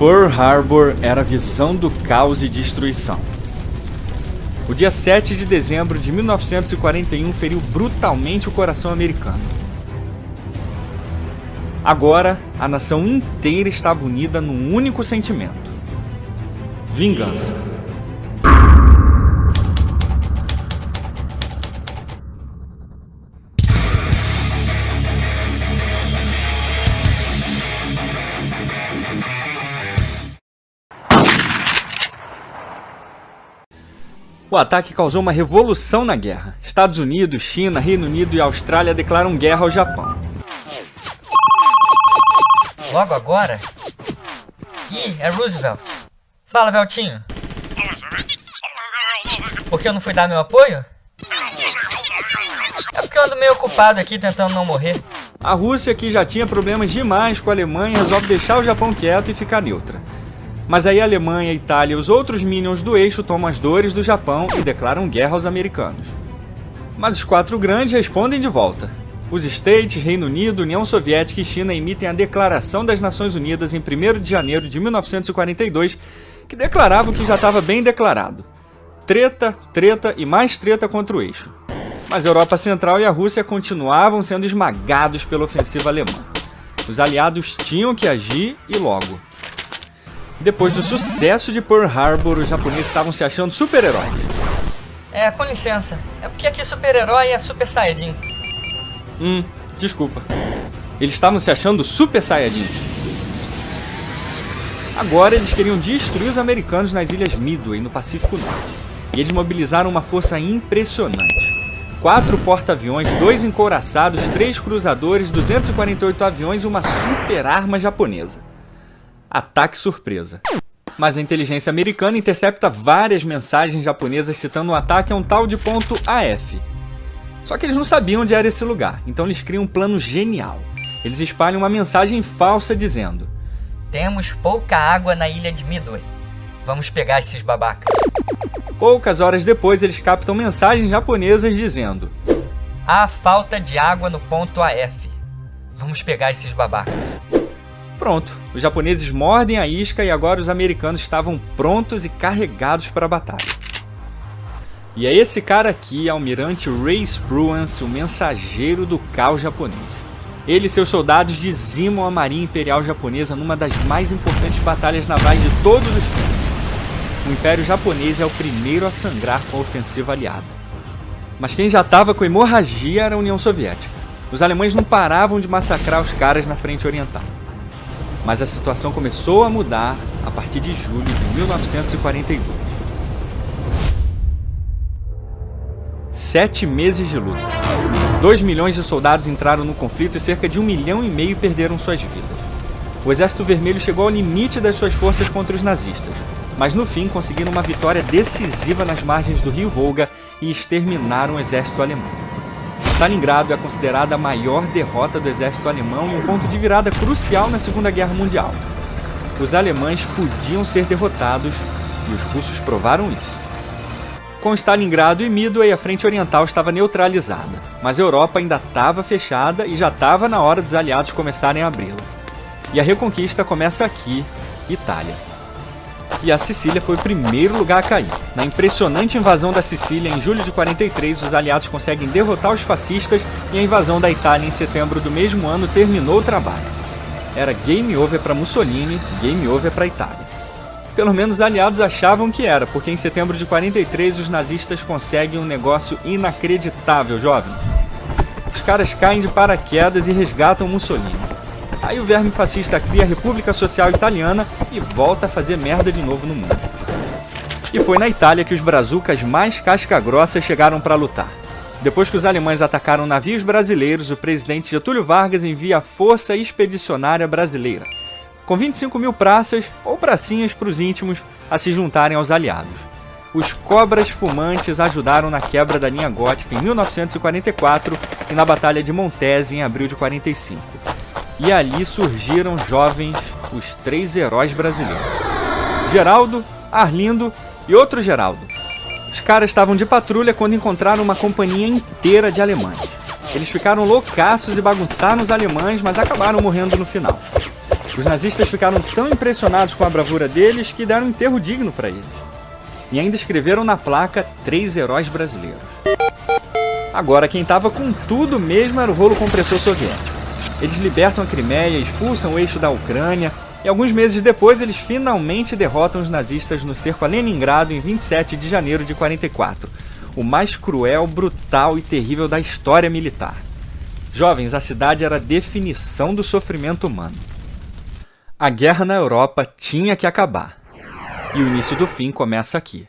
Pearl Harbor era a visão do caos e destruição. O dia 7 de dezembro de 1941 feriu brutalmente o coração americano. Agora, a nação inteira estava unida num único sentimento: vingança. O ataque causou uma revolução na guerra. Estados Unidos, China, Reino Unido e Austrália declaram guerra ao Japão. Logo agora? Ih, é Roosevelt. Fala, Veltinho. Por que eu não fui dar meu apoio? É porque eu ando meio ocupado aqui tentando não morrer. A Rússia, que já tinha problemas demais com a Alemanha, resolve deixar o Japão quieto e ficar neutra. Mas aí a Alemanha, a Itália e os outros minions do eixo tomam as dores do Japão e declaram guerra aos americanos. Mas os quatro grandes respondem de volta. Os States, Reino Unido, União Soviética e China emitem a Declaração das Nações Unidas em 1º de janeiro de 1942, que declarava o que já estava bem declarado: treta, treta e mais treta contra o eixo. Mas a Europa Central e a Rússia continuavam sendo esmagados pela ofensiva alemã. Os aliados tinham que agir e logo. Depois do sucesso de Pearl Harbor, os japoneses estavam se achando super-heróis. Com licença. É porque aqui super-herói é Super Saiyajin. Desculpa. Eles estavam se achando Super Saiyajins. Agora eles queriam destruir os americanos nas ilhas Midway, no Pacífico Norte. E eles mobilizaram uma força impressionante. 4 porta-aviões, 2 encouraçados, 3 cruzadores, 248 aviões e uma super-arma japonesa. Ataque surpresa. Mas a inteligência americana intercepta várias mensagens japonesas citando o ataque a um tal de ponto AF. Só que eles não sabiam onde era esse lugar, então eles criam um plano genial. Eles espalham uma mensagem falsa dizendo: temos pouca água na ilha de Midway. Vamos pegar esses babacas. Poucas horas depois, eles captam mensagens japonesas dizendo: há falta de água no ponto AF. Vamos pegar esses babacas. Pronto, os japoneses mordem a isca e agora os americanos estavam prontos e carregados para a batalha. E é esse cara aqui, Almirante Ray Spruance, o mensageiro do caos japonês. Ele e seus soldados dizimam a marinha imperial japonesa numa das mais importantes batalhas navais de todos os tempos. O Império Japonês é o primeiro a sangrar com a ofensiva aliada. Mas quem já estava com hemorragia era a União Soviética. Os alemães não paravam de massacrar os caras na frente oriental. Mas a situação começou a mudar a partir de julho de 1942. 7 meses de luta. 2 milhões de soldados entraram no conflito e cerca de 1,5 milhão perderam suas vidas. O Exército Vermelho chegou ao limite das suas forças contra os nazistas, mas no fim conseguiram uma vitória decisiva nas margens do rio Volga e exterminaram o exército alemão. Stalingrado é considerada a maior derrota do exército alemão e um ponto de virada crucial na Segunda Guerra Mundial. Os alemães podiam ser derrotados e os russos provaram isso. Com Stalingrado e Midway, a frente oriental estava neutralizada, mas a Europa ainda estava fechada e já estava na hora dos aliados começarem a abri-la. E a reconquista começa aqui, Itália. E a Sicília foi o primeiro lugar a cair. Na impressionante invasão da Sicília, em julho de 43, os aliados conseguem derrotar os fascistas e a invasão da Itália em setembro do mesmo ano terminou o trabalho. Era game over para Mussolini, game over para a Itália. Pelo menos os aliados achavam que era, porque em setembro de 43 os nazistas conseguem um negócio inacreditável, jovens. Os caras caem de paraquedas e resgatam Mussolini. Aí o verme fascista cria a República Social Italiana e volta a fazer merda de novo no mundo. E foi na Itália que os brazucas mais casca-grossa chegaram para lutar. Depois que os alemães atacaram navios brasileiros, o presidente Getúlio Vargas envia a Força Expedicionária Brasileira, com 25 mil praças ou pracinhas para os íntimos a se juntarem aos aliados. Os Cobras Fumantes ajudaram na quebra da linha gótica em 1944 e na Batalha de Montese em abril de 45. E ali surgiram jovens os 3 heróis brasileiros: Geraldo, Arlindo e outro Geraldo. Os caras estavam de patrulha quando encontraram uma companhia inteira de alemães. Eles ficaram loucaços e bagunçaram os alemães, mas acabaram morrendo no final. Os nazistas ficaram tão impressionados com a bravura deles que deram um enterro digno para eles. E ainda escreveram na placa 3 heróis brasileiros. Agora, quem estava com tudo mesmo era o rolo compressor soviético. Eles libertam a Crimeia, expulsam o eixo da Ucrânia, e alguns meses depois eles finalmente derrotam os nazistas no cerco a Leningrado em 27 de janeiro de 44, o mais cruel, brutal e terrível da história militar. Jovens, a cidade era a definição do sofrimento humano. A guerra na Europa tinha que acabar. E o início do fim começa aqui.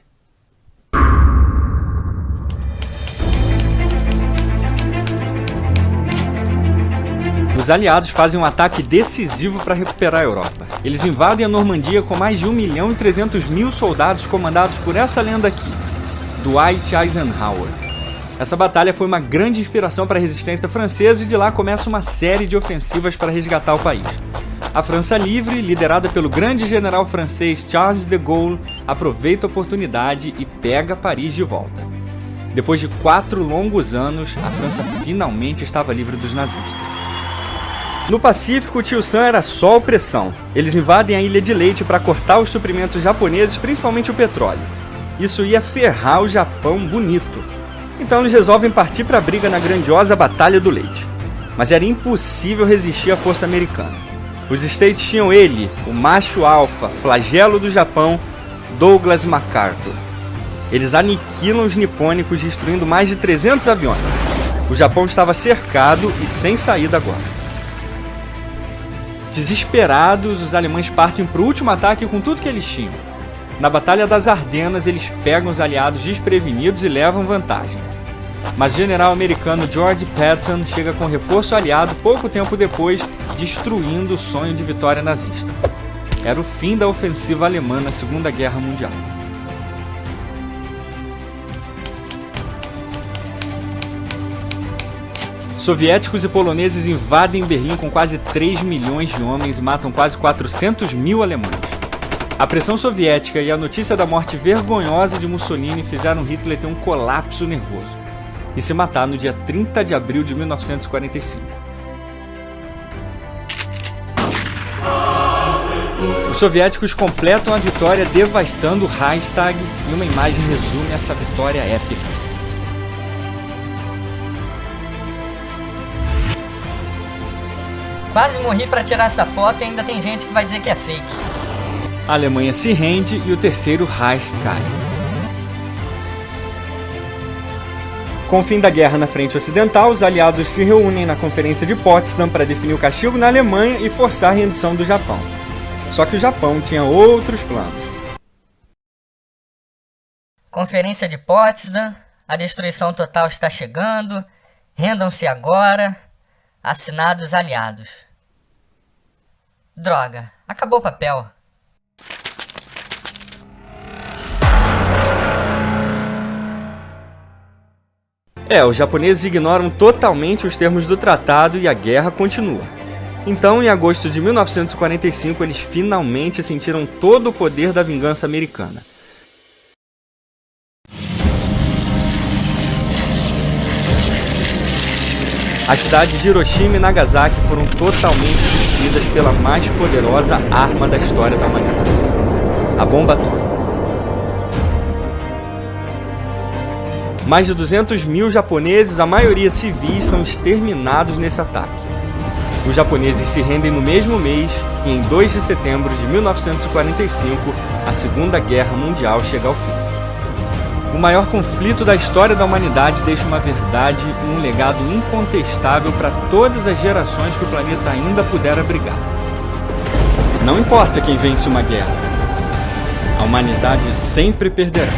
Os aliados fazem um ataque decisivo para recuperar a Europa. Eles invadem a Normandia com mais de 1.300.000 soldados comandados por essa lenda aqui, Dwight Eisenhower. Essa batalha foi uma grande inspiração para a resistência francesa e de lá começa uma série de ofensivas para resgatar o país. A França Livre, liderada pelo grande general francês Charles de Gaulle, aproveita a oportunidade e pega Paris de volta. Depois de 4 longos anos, a França finalmente estava livre dos nazistas. No Pacífico, o Tio Sam era só opressão. Eles invadem a Ilha de Leite para cortar os suprimentos japoneses, principalmente o petróleo. Isso ia ferrar o Japão bonito. Então eles resolvem partir para a briga na grandiosa Batalha do Leite. Mas era impossível resistir à força americana. Os States tinham ele, o macho alfa, flagelo do Japão, Douglas MacArthur. Eles aniquilam os nipônicos, destruindo mais de 300 aviões. O Japão estava cercado e sem saída agora. Desesperados, os alemães partem para o último ataque com tudo que eles tinham. Na Batalha das Ardenas, eles pegam os aliados desprevenidos e levam vantagem. Mas o general americano George Patton chega com reforço aliado pouco tempo depois, destruindo o sonho de vitória nazista. Era o fim da ofensiva alemã na Segunda Guerra Mundial. Soviéticos e poloneses invadem Berlim com quase 3 milhões de homens e matam quase 400.000 alemães. A pressão soviética e a notícia da morte vergonhosa de Mussolini fizeram Hitler ter um colapso nervoso e se matar no dia 30 de abril de 1945. Os soviéticos completam a vitória devastando o Reichstag e uma imagem resume essa vitória épica. Quase morri pra tirar essa foto e ainda tem gente que vai dizer que é fake. A Alemanha se rende e o Terceiro Reich cai. Com o fim da guerra na frente ocidental, os aliados se reúnem na Conferência de Potsdam para definir o castigo na Alemanha e forçar a rendição do Japão. Só que o Japão tinha outros planos. Conferência de Potsdam, a destruição total está chegando, rendam-se agora, assinados aliados. Droga, acabou o papel. Os japoneses ignoram totalmente os termos do tratado e a guerra continua. Então, em agosto de 1945, eles finalmente sentiram todo o poder da vingança americana. As cidades de Hiroshima e Nagasaki foram totalmente destruídas pela mais poderosa arma da história da humanidade, a bomba atômica. Mais de 200.000 japoneses, a maioria civis, são exterminados nesse ataque. Os japoneses se rendem no mesmo mês e em 2 de setembro de 1945, a Segunda Guerra Mundial chega ao fim. O maior conflito da história da humanidade deixa uma verdade e um legado incontestável para todas as gerações que o planeta ainda puder abrigar. Não importa quem vence uma guerra, a humanidade sempre perderá.